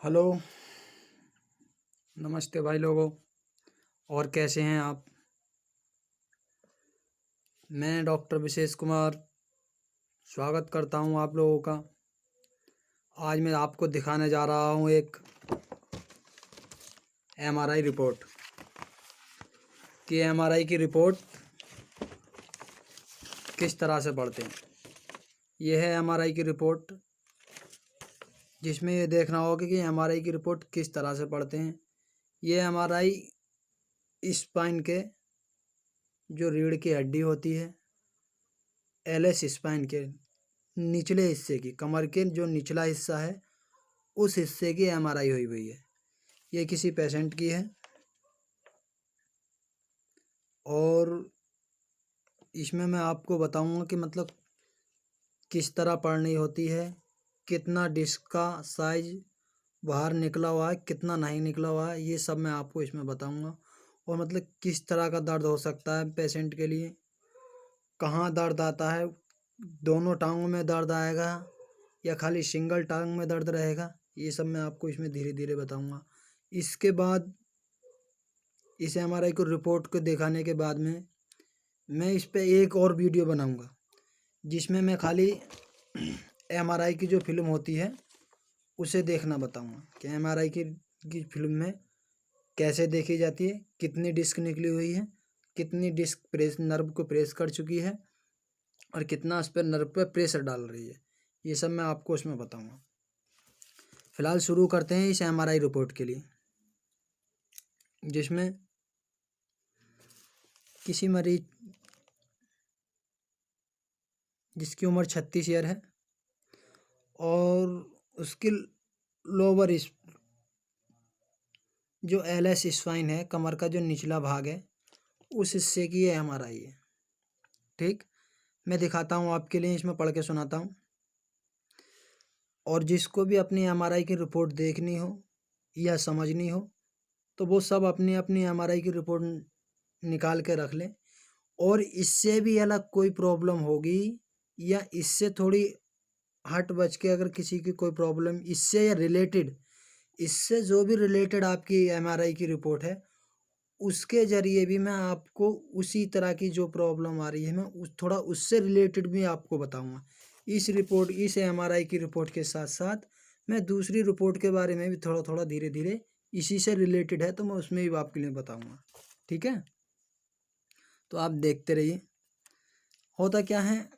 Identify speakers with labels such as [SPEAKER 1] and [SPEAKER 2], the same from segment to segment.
[SPEAKER 1] Hello, नमस्ते भाई लोगों। और कैसे हैं आप? मैं डॉक्टर विशेष कुमार स्वागत करता हूं आप लोगों का। आज मैं आपको दिखाने जा रहा हूं एक एमआरआई रिपोर्ट कि एमआरआई की रिपोर्ट किस तरह से पढ़ते हैं। यह है एमआरआई की रिपोर्ट, जिसमें ये देखना होगा कि एमआरआई की रिपोर्ट किस तरह से पढ़ते हैं। ये एमआरआई स्पाइन के जो रीढ़ की हड्डी होती है, एलएस स्पाइन के निचले हिस्से की, कमर के जो निचला हिस्सा है उस हिस्से की एमआरआई हुई हुई है। ये किसी पेशेंट की है और इसमें मैं आपको बताऊंगा कि मतलब किस तरह पढ़नी होती है, कितना डिस्क का साइज बाहर निकला हुआ है, कितना नहीं निकला हुआ है, ये सब मैं आपको इसमें बताऊंगा। और मतलब किस तरह का दर्द हो सकता है पेशेंट के लिए, कहाँ दर्द आता है, दोनों टांगों में दर्द आएगा या खाली सिंगल टांग में दर्द रहेगा, ये सब मैं आपको इसमें धीरे धीरे बताऊंगा। इसके बाद इस एमआरआई को रिपोर्ट को दिखाने के बाद में मैं इस पे एक और वीडियो बनाऊंगा, जिसमें मैं खाली एमआरआई की जो फिल्म होती है उसे देखना बताऊंगा कि एमआरआई की फिल्म में कैसे देखी जाती है, कितनी डिस्क निकली हुई है, कितनी डिस्क प्रेस नर्व को प्रेस कर चुकी है और कितना उस पर नर्व पर प्रेशर डाल रही है, ये सब मैं आपको उसमें बताऊंगा। फिलहाल शुरू करते हैं इस एमआरआई रिपोर्ट के लिए, जिसमें किसी मरीज जिसकी उम्र 36 ईयर है और उसकी लोअर जो एलएस स्पाइन है, कमर का जो निचला भाग है, उस हिस्से की ये एमआरआई है। ठीक, मैं दिखाता हूँ आपके लिए, इसमें पढ़ के सुनाता हूँ। और जिसको भी अपनी एमआरआई की रिपोर्ट देखनी हो या समझनी हो तो वो सब अपनी अपनी एमआरआई की रिपोर्ट निकाल के रख लें। और इससे भी अलग कोई प्रॉब्लम होगी या इससे थोड़ी हट बच के अगर किसी की कोई प्रॉब्लम इससे या रिलेटेड, इससे जो भी रिलेटेड आपकी एमआरआई की रिपोर्ट है उसके ज़रिए भी मैं आपको उसी तरह की जो प्रॉब्लम आ रही है मैं थोड़ा उससे रिलेटेड भी आपको बताऊंगा। इस एमआरआई की रिपोर्ट के साथ साथ मैं दूसरी रिपोर्ट के बारे में भी थोड़ा थोड़ा धीरे धीरे इसी से रिलेटेड है तो मैं उसमें भी आपके लिए बताऊंगा। ठीक है, तो आप देखते रहिए। होता क्या है,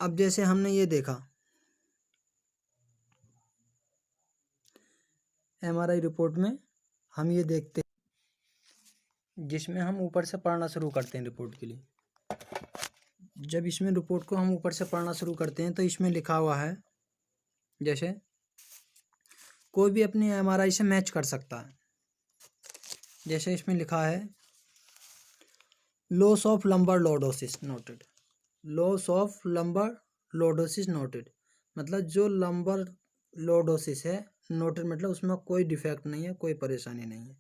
[SPEAKER 1] अब जैसे हमने ये देखा एमआरआई रिपोर्ट में, हम ये देखते जिसमें हम ऊपर से पढ़ना शुरू करते हैं रिपोर्ट के लिए। जब इसमें रिपोर्ट को हम ऊपर से पढ़ना शुरू करते हैं तो इसमें लिखा हुआ है, जैसे कोई भी अपनी एमआरआई से मैच कर सकता है। जैसे इसमें लिखा है loss of lumbar lordosis noted, loss of lumbar lordosis noted, मतलब जो लंबर लॉर्डोसिस है नोटेड, मतलब उसमें कोई डिफेक्ट नहीं है, कोई परेशानी नहीं है।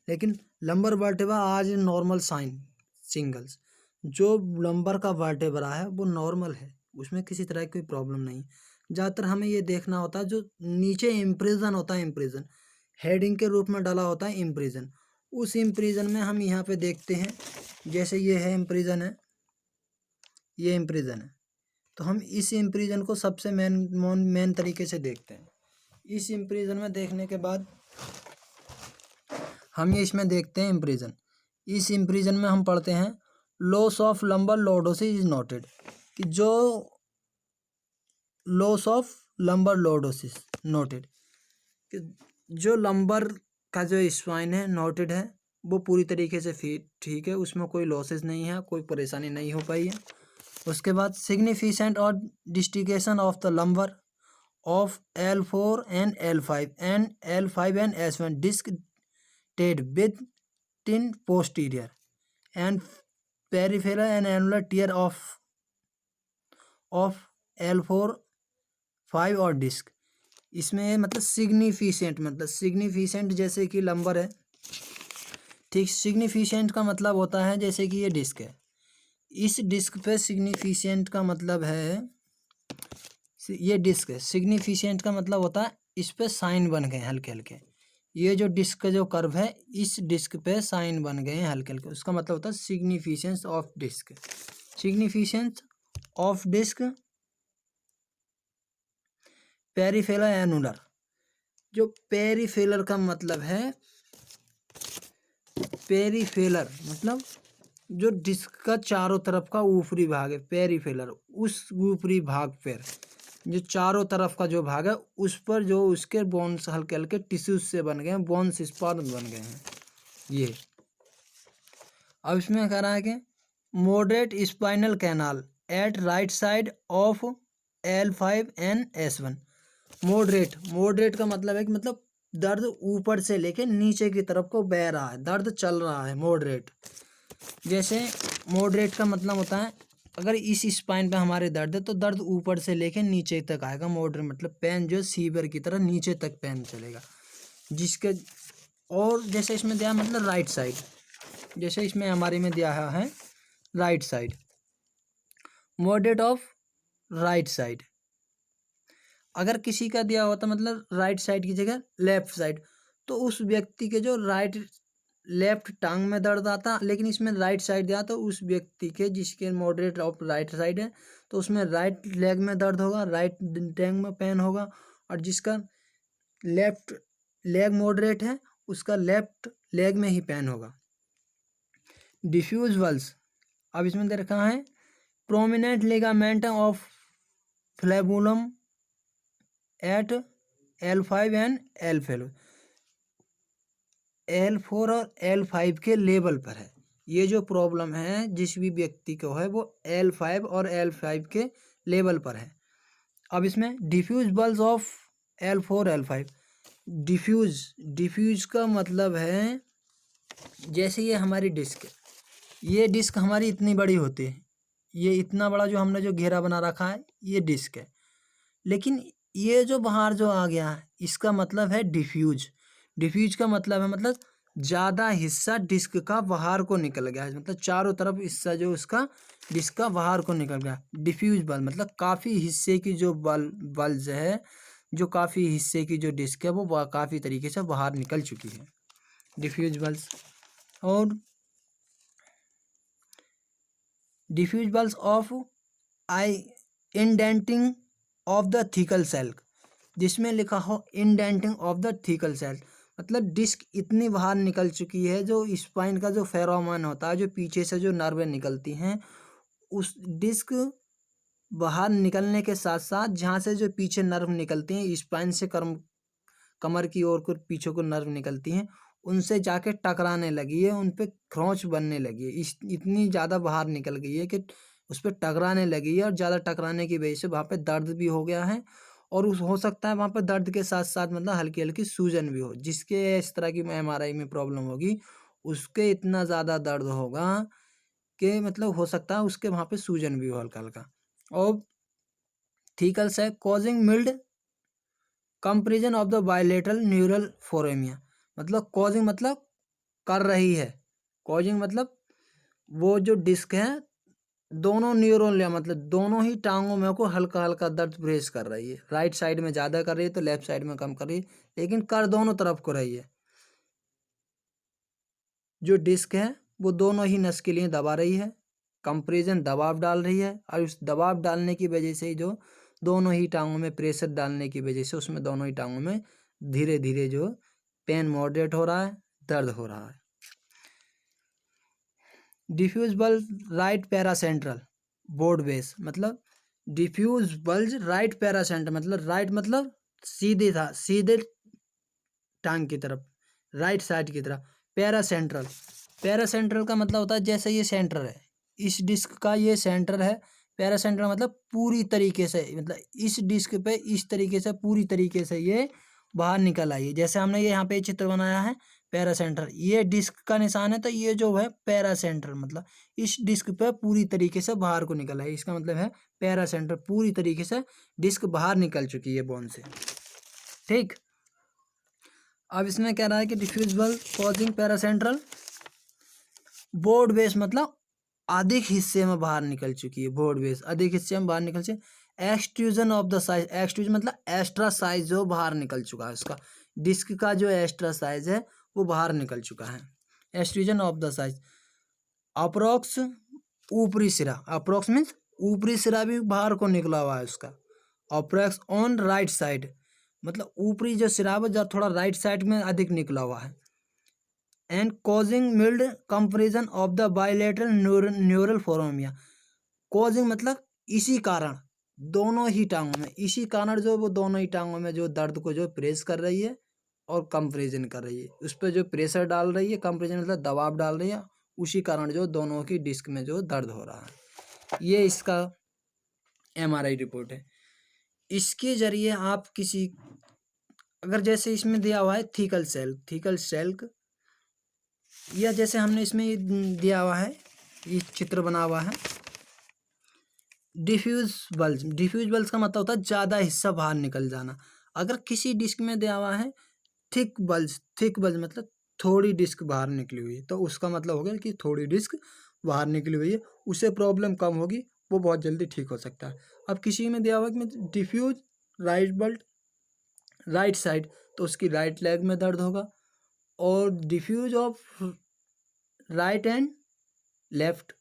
[SPEAKER 1] लेकिन लंबर वर्टेब्रा आज नॉर्मल साइन सिंगल्स, जो लंबर का वर्टेब्रा है वो नॉर्मल है, उसमें किसी तरह की कोई प्रॉब्लम नहीं। ज़्यादातर हमें ये देखना होता है जो नीचे इम्प्रेजन होता है, इम्प्रेजन हेडिंग के रूप में डाला होता है इम्प्रेजन, उस इम्प्रेजन में हम यहाँ पे देखते हैं। जैसे ये है इम्प्रेजन है, ये इम्प्रेजन है, तो हम इस इम्प्रेजन को सबसे मेन तरीके से देखते हैं। इस इम्प्रेजन में देखने के बाद हम ये इसमें देखते हैं इम्प्रेजन। इस इम्प्रेजन में हम पढ़ते हैं loss of lumbar lordosis is noted, कि जो loss of lumbar lordosis noted, कि जो लंबर का जो स्पाइन है नोटेड है वो पूरी तरीके से ठीक है, उसमें कोई लॉसेस नहीं है, कोई परेशानी नहीं हो पाई है। उसके बाद सिग्निफिकेंट और desiccation of the lumbar of L4 and L5 and S1 disc ted with tin posterior and peripheral and annular tear of L4 5 और डिस्क। इसमें मतलब सिग्निफिकेंट जैसे कि लंबर है, ठीक, सिग्निफिकेंट का मतलब होता है जैसे कि ये डिस्क है, इस डिस्क पे सिग्निफिकेंट का मतलब है ये डिस्क है। सिग्निफिकेंट का मतलब होता है इस पे साइन बन गए हल्के हल्के। ये जो डिस्क का जो कर्व है, इस डिस्क पे साइन बन गए हैं हल्के हल्के, उसका मतलब होता है significance of disc. Significance of disc peripheral annular. जो पेरिफेरल का मतलब है, पेरिफेरल मतलब जो डिस्क का चारों तरफ का ऊपरी भाग है, पेरिफेरल, उस ऊपरी भाग पर जो चारों तरफ का जो भाग है उस पर जो उसके बोन्स हल्के हल्के टिश्यूज से बन गए हैं, बोन्स स्पॉट बन गए हैं ये। अब इसमें कह रहा है कि moderate spinal canal at right side of L5 and S1। Moderate का मतलब है कि मतलब दर्द ऊपर से लेके नीचे की तरफ को बह रहा है, दर्द चल रहा है, मॉडरेट। जैसे मॉडरेट का मतलब होता है अगर इस स्पाइन पे हमारे दर्द है तो दर्द ऊपर से लेके नीचे तक आएगा। मॉडरेट मतलब पेन जो सीवियर की तरह नीचे तक पेन चलेगा जिसके। और जैसे इसमें दिया मतलब राइट साइड, जैसे इसमें हमारे में दिया है right side, moderate of right side. अगर किसी का दिया होता मतलब राइट साइड की जगह लेफ्ट साइड, तो उस व्यक्ति के जो लेफ्ट टांग में दर्द आता, लेकिन इसमें राइट साइड दिया तो उस व्यक्ति के जिसके मॉडरेट ऑफ राइट साइड है तो उसमें राइट लेग में दर्द होगा, राइट टैंग में पेन होगा। और जिसका लेफ्ट लेग मॉडरेट है उसका लेफ्ट लेग में ही पेन होगा। डिफ्यूज वल्स, अब इसमें दे रखा है prominent ligament of flavum at L5 and L4 और L5 के लेवल पर है। ये जो प्रॉब्लम है जिस भी व्यक्ति को है वो L5 और L5 के लेवल पर है। अब इसमें diffuse bulge of L4 L5। Diffuse का मतलब है जैसे ये हमारी डिस्क है, ये डिस्क हमारी इतनी बड़ी होती है, ये इतना बड़ा जो हमने जो घेरा बना रखा है ये डिस्क है, लेकिन ये जो बाहर जो आ गया है इसका मतलब है डिफ्यूज। डिफ्यूज का मतलब है मतलब ज़्यादा हिस्सा डिस्क का बाहर को निकल गया है, मतलब चारों तरफ हिस्सा जो उसका डिस्क का बाहर को निकल गया। डिफ्यूज बल मतलब काफ़ी हिस्से की जो बल्ज है, जो काफ़ी हिस्से की जो डिस्क है वो काफ़ी तरीके से बाहर निकल चुकी है, डिफ्यूज बल्स। और diffuse bulge of I indenting of the thecal sac, जिसमें लिखा हो indenting of the thecal sac, मतलब डिस्क इतनी बाहर निकल चुकी है, जो स्पाइन का जो फेरोमोन होता है, जो पीछे से जो नर्वें निकलती हैं, उस डिस्क बाहर निकलने के साथ साथ जहाँ से जो पीछे नर्व निकलती हैं स्पाइन से कमर की ओर को पीछे को नर्व निकलती हैं, उनसे जाके टकराने लगी है, उन पे खरोंच बनने लगी है। इतनी ज़्यादा बाहर निकल गई है कि उस पर टकराने लगी है, और ज़्यादा टकराने की वजह से वहाँ पे दर्द भी हो गया है। और उस हो सकता है वहाँ पर दर्द के साथ साथ मतलब हल्की हल्की सूजन भी हो। जिसके इस तरह की MRI में प्रॉब्लम होगी उसके इतना ज़्यादा दर्द होगा कि मतलब हो सकता है उसके वहाँ पे सूजन भी हो हल्का हल्का। और थीकल से causing mild compression of the bilateral neural foramina, मतलब कॉजिंग मतलब कर रही है, कॉजिंग मतलब वो जो डिस्क है दोनों न्यूरॉन या मतलब दोनों ही टांगों में को हल्का हल्का दर्द प्रेस कर रही है। राइट साइड में ज़्यादा कर रही है तो लेफ्ट साइड में कम कर रही है, लेकिन कर दोनों तरफ को रही है। जो डिस्क है वो दोनों ही नस के लिए दबा रही है, कंप्रेशन दबाव डाल रही है, और उस दबाव डालने की वजह से जो दोनों ही टांगों में प्रेशर डालने की वजह से उसमें दोनों ही टांगों में धीरे धीरे जो पेन मॉडरेट हो रहा है, दर्द हो रहा है। Diffuse bulge right paracentral broad base, मतलब डिफ्यूज बल्ज राइट पैरासेंट्रल मतलब राइट मतलब सीधे था, सीधे टांग की तरफ, राइट साइड की तरफ। पैरासेंट्रल, पैरासेंट्रल का मतलब होता है जैसे ये सेंटर है, इस डिस्क का ये सेंटर है। पैरासेंट्रल मतलब पूरी तरीके से, मतलब इस डिस्क पे इस तरीके से पूरी तरीके से ये बाहर निकल आई है। जैसे हमने ये यहाँ पे चित्र बनाया है पैरासेंट्रल, ये डिस्क का निशान है, तो ये जो है पैरासेंट्रल मतलब इस डिस्क पे पूरी तरीके से बाहर को निकल है, इसका मतलब है पैरासेंट्रल पूरी तरीके से डिस्क बाहर निकल चुकी है बोन से। ठीक, अब इसमें कह रहा है कि diffusible causing paracentral broad base मतलब अधिक हिस्से में बाहर निकल चुकी है, बोर्ड बेस अधिक हिस्से में बाहर निकल से extrusion of the size, extrusion मतलब एक्स्ट्रा साइज जो बाहर निकल चुका है, उसका डिस्क का जो एक्स्ट्रा साइज है वो बाहर निकल चुका है। Extrusion of the size. Approx ऊपरी सिरा, अप्रोक्स मीन्स ऊपरी सिरा भी बाहर को निकला हुआ है उसका। अप्रोक्स ऑन राइट साइड मतलब ऊपरी जो सिरा है थोड़ा राइट साइड में अधिक निकला हुआ है। And causing mild comparison of the bilateral neural foramina. Causing मतलब इसी कारण, दोनों ही टांगों में, इसी कारण जो वो दोनों ही टांगों में जो दर्द को जो प्रेस कर रही है और कंपेरिजन कर रही है, उस पर जो प्रेशर डाल रही है, कंपेरिजन मतलब दबाव डाल रही है, उसी कारण जो दोनों की डिस्क में जो दर्द हो रहा है। ये इसका एमआरआई रिपोर्ट है। इसके जरिए आप किसी, अगर जैसे इसमें दिया हुआ है थीकल सेल, या जैसे हमने इसमें दिया हुआ है, ये चित्र बना हुआ है डिफ्यूज बल्ज का मतलब होता है ज़्यादा हिस्सा बाहर निकल जाना। अगर किसी डिस्क में दिया हुआ है थिक बल्ज मतलब थोड़ी डिस्क बाहर निकली हुई है, तो उसका मतलब हो गया कि थोड़ी डिस्क बाहर निकली हुई है, उससे प्रॉब्लम कम होगी, वो बहुत जल्दी ठीक हो सकता है। अब किसी में दिया हुआ है कि डिफ्यूज राइट साइड, तो उसकी राइट लेग में दर्द होगा, और diffuse of right and left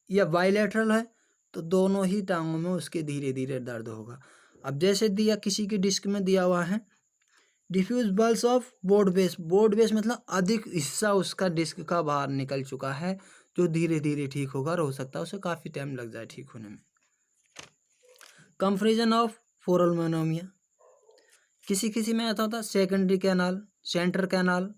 [SPEAKER 1] या बाइलेटरल है तो दोनों ही टांगों में उसके धीरे धीरे दर्द होगा। अब जैसे दिया किसी की डिस्क में दिया हुआ है diffuse bulge of broad base मतलब अधिक हिस्सा उसका डिस्क का बाहर निकल चुका है, जो धीरे धीरे ठीक होगा और हो सकता है उसे काफ़ी टाइम लग जाए ठीक होने में। कंफ्रीजन ऑफ फोरलमोनोमिया, किसी में आता होता secondary canal, centre canal,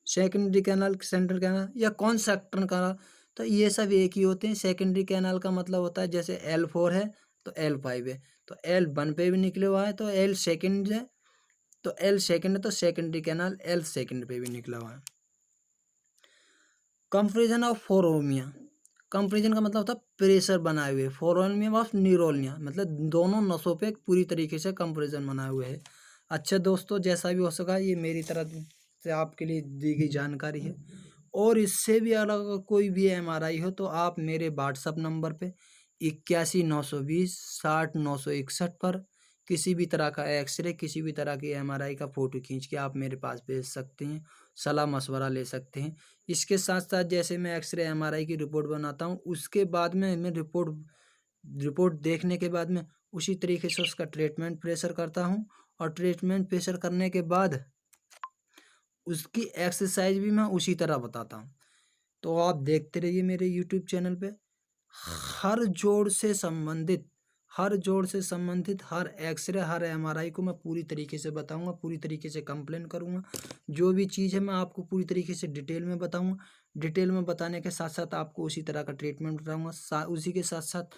[SPEAKER 1] centre canal या कॉन्सेक्टर कैनाल, तो ये सब एक ही होते हैं। सेकेंडरी कैनाल का मतलब होता है जैसे L4 है तो L5 है, तो L1 पे भी निकले हुआ है तो L सेकेंड है, तो L सेकेंड है तो सेकेंडरी कैनाल L सेकेंड पे भी निकला हुआ है। कंपेरिजन ऑफ फोरोमिया, कंपेरिजन का मतलब होता है प्रेशर बनाए हुए, फोरोमिया ऑफ न्यूरोनिया मतलब दोनों नसों पे पूरी तरीके से कंपेरिजन बनाए हुए है। अच्छा दोस्तों, जैसा भी हो सका ये मेरी तरफ से आपके लिए दी गई जानकारी है, और इससे भी अलग कोई भी एमआरआई हो तो आप मेरे व्हाट्सअप नंबर पे 81 920 60 961 पर किसी भी तरह का एक्सरे, किसी भी तरह की एमआरआई का फ़ोटो खींच के आप मेरे पास भेज सकते हैं, सलाह मशवरा ले सकते हैं। इसके साथ साथ जैसे मैं एक्सरे एमआरआई की रिपोर्ट बनाता हूँ, उसके बाद में मैं रिपोर्ट देखने के बाद में उसी तरीके से उसका ट्रीटमेंट प्रेशर करता हूँ, और ट्रीटमेंट प्रेशर करने के बाद उसकी एक्सरसाइज भी मैं उसी तरह बताता हूँ। तो आप देखते रहिए मेरे यूट्यूब चैनल पे, हर जोड़ से संबंधित हर एक्सरे, हर एमआरआई को मैं पूरी तरीके से बताऊंगा, पूरी तरीके से कंप्लेन करूंगा। जो भी चीज़ है मैं आपको पूरी तरीके से डिटेल में बताऊंगा। डिटेल में बताने के साथ साथ आपको उसी तरह का ट्रीटमेंट बताऊंगा, उसी के साथ साथ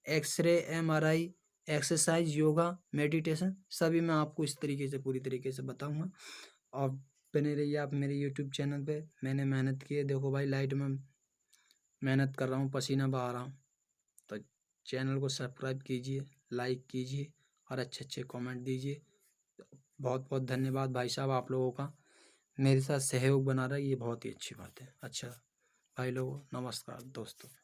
[SPEAKER 1] x-ray, MRI, exercise, yoga, meditation सभी मैं आपको इस तरीके से पूरी तरीके से बताऊँगा। और बने रहिए आप मेरे यूट्यूब चैनल पे। मैंने मेहनत की है, देखो भाई लाइट में मेहनत कर रहा हूँ, पसीना बहा रहा हूँ, तो चैनल को सब्सक्राइब कीजिए, लाइक कीजिए और अच्छे अच्छे कमेंट दीजिए। बहुत बहुत धन्यवाद भाई साहब आप लोगों का, मेरे साथ सहयोग बना रहा है, ये बहुत ही अच्छी बात है। अच्छा भाई लोगों, नमस्कार दोस्तों।